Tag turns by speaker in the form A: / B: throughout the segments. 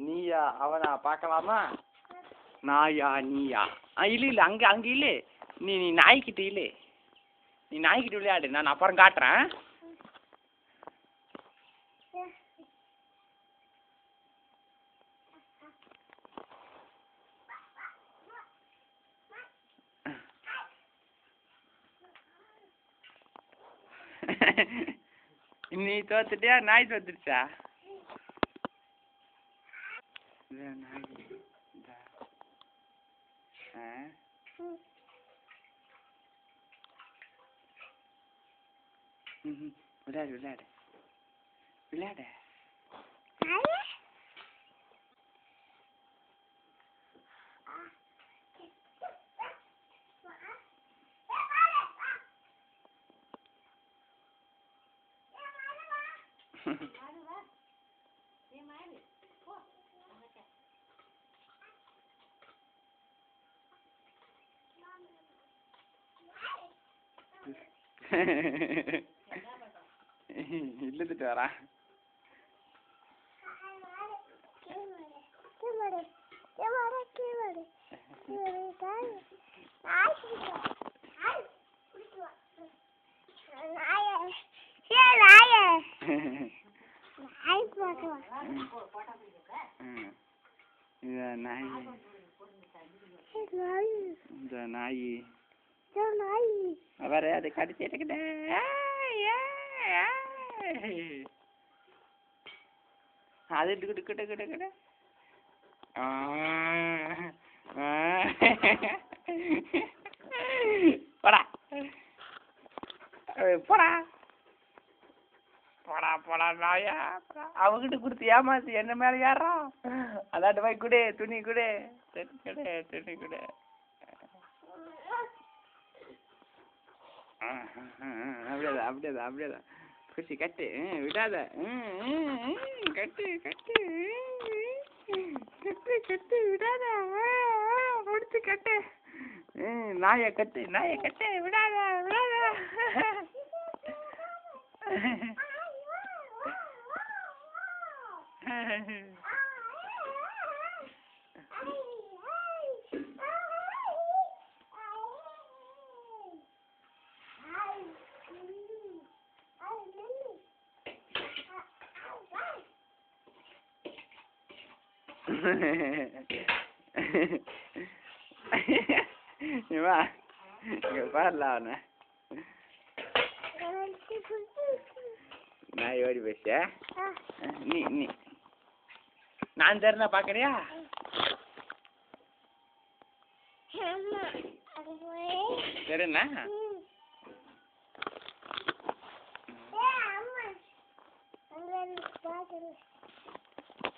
A: நீயா அவனா பார்க்கலாமா? நாயா நீயா? இல்லை அங்கே இல்லை. நீ நாய்க்கிட்ட இல்லை. நீ நாய்க்கிட்ட விளையாடு, நான் அப்புறம் காட்டுறேன். நீ தோத்துட்டியா? நாய் தோத்துருச்சா? விளையாடு விளையாடு விளையாடு. இழுத்துட்டு வரா. நாய் வேற அதை கடிச்சிட்டு அது கிட்ட கிட்ட கிட்ட கிட்ட போடா போடா போடா போடா நாயா. அவகிட்ட கொடுத்து ஏமாத்து என்ன மேல ஏறா. அதாட்டு போய் குடு, துணி குடு, துணி குடு. அப்படியேதான் அப்படியேதான் அப்படியேதான். குச்சி கட்டு, விடாத. கட்டு கட்டு கட்டு கட்டு விடாத. முடிச்சு கட்டு. நாயை கட்டு, நாயை கட்டு, விடாத விடாத. வா இங்க பாருல அவனை. நாய் ஓடி போச்ச. நீ நீ நான் தெரிஞ்சா பாக்குறியா? தெரியுண்ணா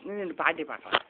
A: நீ பாட்டி பார்க்கலாம்.